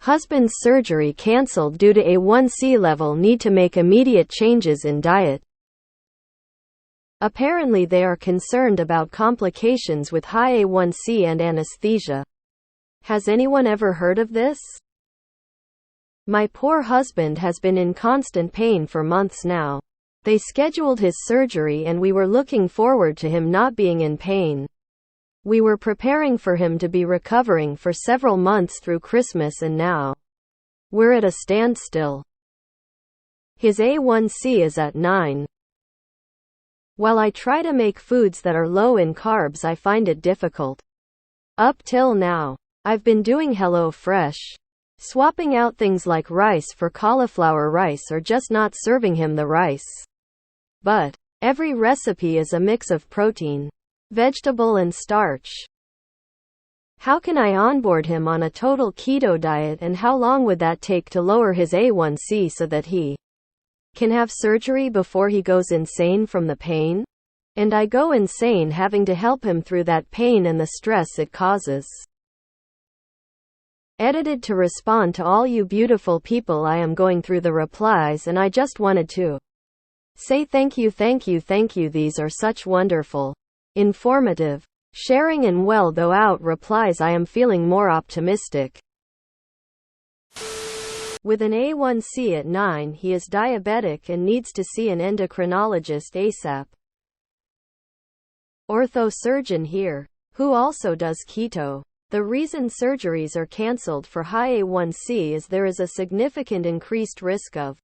Husband's surgery cancelled due to A1C level, need to make immediate changes in diet. Apparently they are concerned about complications with high A1C and anesthesia. Has anyone ever heard of this? My poor husband has been in constant pain for months now. They scheduled his surgery and we were looking forward to him not being in pain. We were preparing for him to be recovering for several months through Christmas, and now we're at a standstill. His A1C is at 9. While I try to make foods that are low in carbs, I find it difficult. Up till now, I've been doing HelloFresh, swapping out things like rice for cauliflower rice or just not serving him the rice. But every recipe is a mix of protein, vegetable and starch. How can I onboard him on a total keto diet, and how long would that take to lower his A1C so that he can have surgery before he goes insane from the pain? And I go insane having to help him through that pain and the stress it causes. Edited to respond to all you beautiful people. I am going through the replies and I just wanted to say thank you. These are such wonderful, informative, sharing and well thought out replies. I am feeling more optimistic. With an A1C at 9, he is diabetic and needs to see an endocrinologist ASAP. Ortho surgeon here, who also does keto. The reason surgeries are cancelled for high A1C is there is a significant increased risk of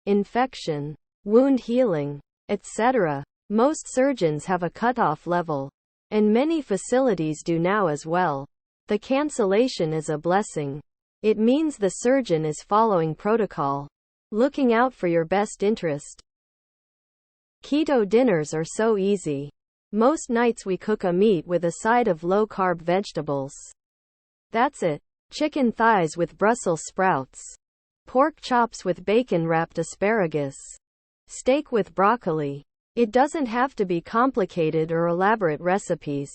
infection, wound healing, etc. Most surgeons have a cutoff level, and many facilities do now as well. The cancellation is a blessing. It means the surgeon is following protocol, looking out for your best interest. Keto dinners are so easy. Most nights we cook a meat with a side of low-carb vegetables. That's it. Chicken thighs with Brussels sprouts. Pork chops with bacon-wrapped asparagus. Steak with broccoli. It doesn't have to be complicated or elaborate recipes.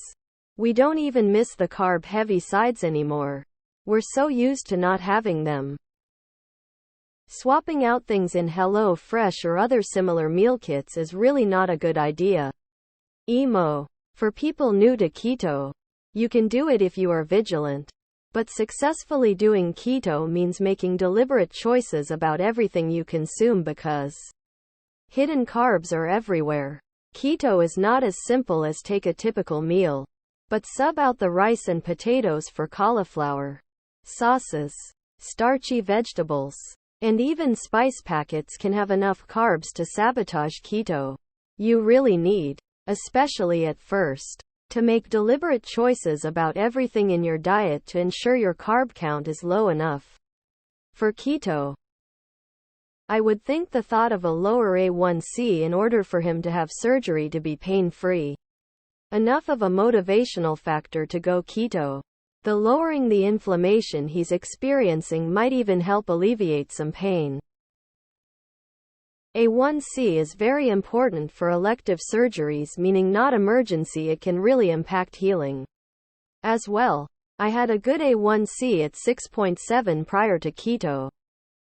We don't even miss the carb-heavy sides anymore. We're so used to not having them. Swapping out things in HelloFresh or other similar meal kits is really not a good idea. Emo. For people new to keto, you can do it if you are vigilant. But successfully doing keto means making deliberate choices about everything you consume, because hidden carbs are everywhere. Keto is not as simple as take a typical meal, but sub out the rice and potatoes for cauliflower, sauces, starchy vegetables, and even spice packets can have enough carbs to sabotage keto. You really need, especially at first, to make deliberate choices about everything in your diet to ensure your carb count is low enough for keto. I would think the thought of a lower A1C in order for him to have surgery to be pain-free enough of a motivational factor to go keto. The lowering the inflammation he's experiencing might even help alleviate some pain. A1C is very important for elective surgeries, meaning not emergency. It can really impact healing as well. I had a good A1C at 6.7 prior to keto.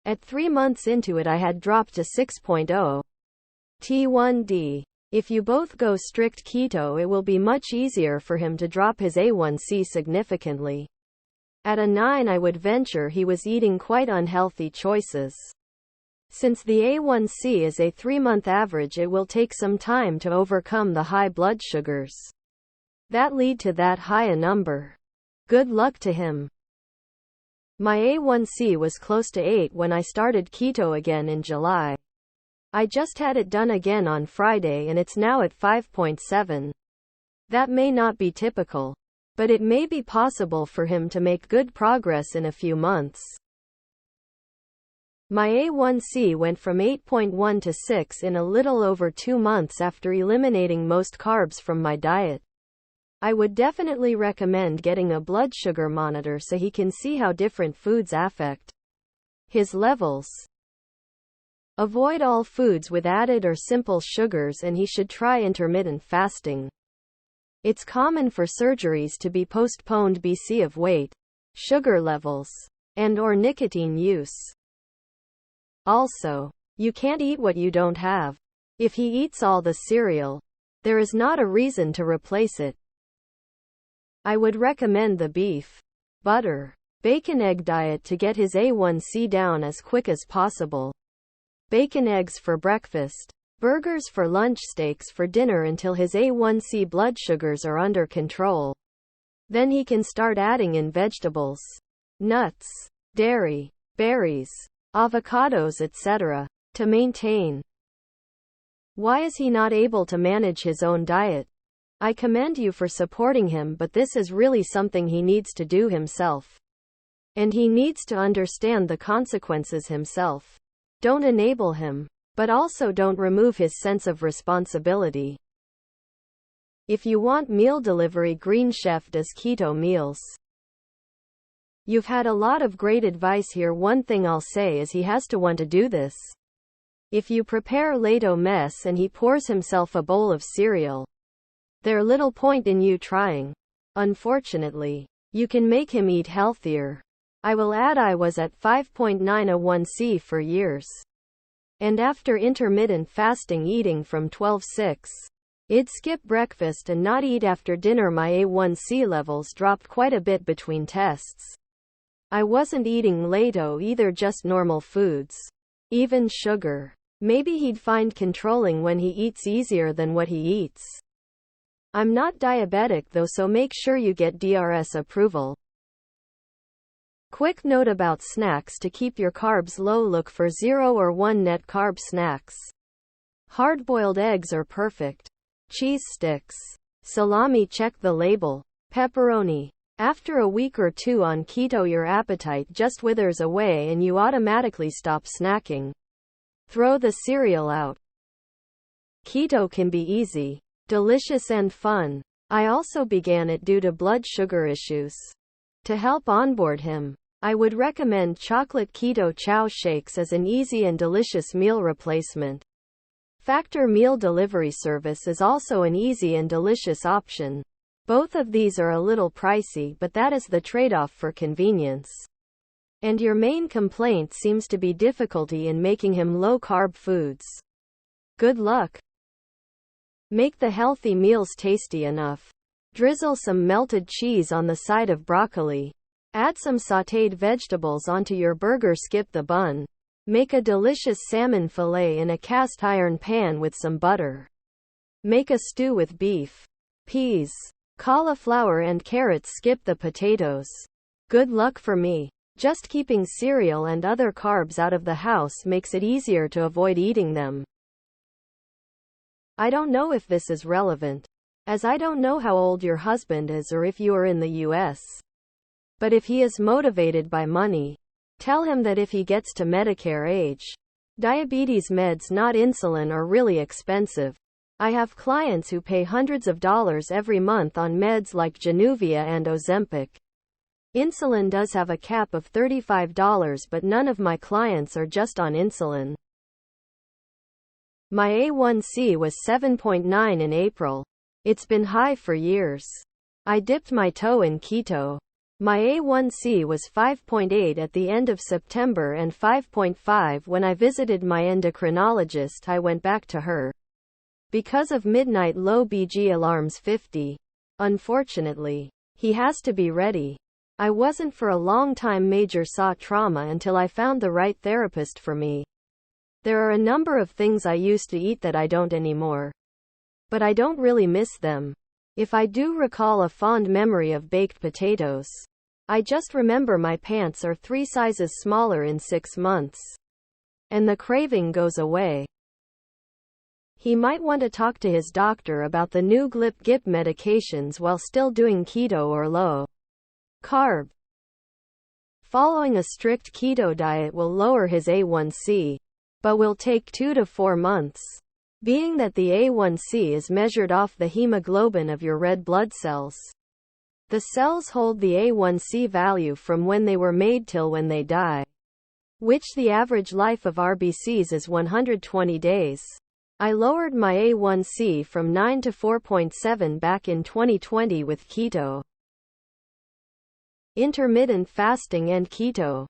At 3 months into it I had dropped to 6.0 T1D. If you both go strict keto, it will be much easier for him to drop his A1C significantly. At a 9, I would venture he was eating quite unhealthy choices. Since the A1C is a 3-month average, it will take some time to overcome the high blood sugars that lead to that high a number. Good luck to him. My A1C was close to 8 when I started keto again in July. I just had it done again on Friday and it's now at 5.7. That may not be typical, but it may be possible for him to make good progress in a few months. My A1C went from 8.1 to 6 in a little over 2 months after eliminating most carbs from my diet. I would definitely recommend getting a blood sugar monitor so he can see how different foods affect his levels. Avoid all foods with added or simple sugars, and he should try intermittent fasting. It's common for surgeries to be postponed because of weight, sugar levels, and/or nicotine use. Also, you can't eat what you don't have. If he eats all the cereal, there is not a reason to replace it. I would recommend the beef, butter, bacon egg diet to get his A1C down as quick as possible. Bacon eggs for breakfast, burgers for lunch, steaks for dinner until his A1C blood sugars are under control. Then he can start adding in vegetables, nuts, dairy, berries, avocados, etc. to maintain. Why is he not able to manage his own diet? I commend you for supporting him, but this is really something he needs to do himself. And he needs to understand the consequences himself. Don't enable him, but also don't remove his sense of responsibility. If you want meal delivery, Green Chef does keto meals. You've had a lot of great advice here. One thing I'll say is he has to want to do this. If you prepare Lado mess and he pours himself a bowl of cereal, there's little point in you trying. Unfortunately, you can make him eat healthier. I will add I was at 5.9 A1C for years. And after intermittent fasting, eating from 12:6, I'd skip breakfast and not eat after dinner. My A1C levels dropped quite a bit between tests. I wasn't eating Lado either, just normal foods. Even sugar. Maybe he'd find controlling when he eats easier than what he eats. I'm not diabetic though, so make sure you get DRS approval. Quick note about snacks: to keep your carbs low, look for 0 or 1 net carb snacks. Hard-boiled eggs are perfect. Cheese sticks, salami, check the label. Pepperoni. After a week or two on keto, your appetite just withers away and you automatically stop snacking. Throw the cereal out. Keto can be easy, delicious and fun. I also began it due to blood sugar issues. To help onboard him, I would recommend chocolate keto chow shakes as an easy and delicious meal replacement. Factor meal delivery service is also an easy and delicious option. Both of these are a little pricey, but that is the trade-off for convenience. And your main complaint seems to be difficulty in making him low-carb foods. Good luck. Make the healthy meals tasty enough. Drizzle some melted cheese on the side of broccoli. Add some sautéed vegetables onto your burger. Skip the bun. Make a delicious salmon fillet in a cast iron pan with some butter. Make a stew with beef, peas, cauliflower and carrots. Skip the potatoes. Good luck. For me, just keeping cereal and other carbs out of the house makes it easier to avoid eating them. I don't know if this is relevant, as I don't know how old your husband is or if you are in the US. But if he is motivated by money, tell him that if he gets to Medicare age, diabetes meds, not insulin, are really expensive. I have clients who pay hundreds of dollars every month on meds like Januvia and Ozempic. Insulin does have a cap of $35, but none of my clients are just on insulin. My A1C was 7.9 in April. It's been high for years. I dipped my toe in keto. My A1C was 5.8 at the end of September and 5.5 when I visited my endocrinologist. I went back to her because of midnight low BG alarms 50. Unfortunately, he has to be ready. I wasn't for a long time major saw trauma until I found the right therapist for me. There are a number of things I used to eat that I don't anymore. But I don't really miss them. If I do recall a fond memory of baked potatoes, I just remember my pants are 3 sizes smaller in 6 months. And the craving goes away. He might want to talk to his doctor about the new GLP-GIP medications while still doing keto or low carb. Following a strict keto diet will lower his A1C, but will take 2 to 4 months, being that the A1C is measured off the hemoglobin of your red blood cells. The cells hold the A1C value from when they were made till when they die, which the average life of RBCs is 120 days. I lowered my A1C from 9 to 4.7 back in 2020 with keto. intermittent fasting and keto.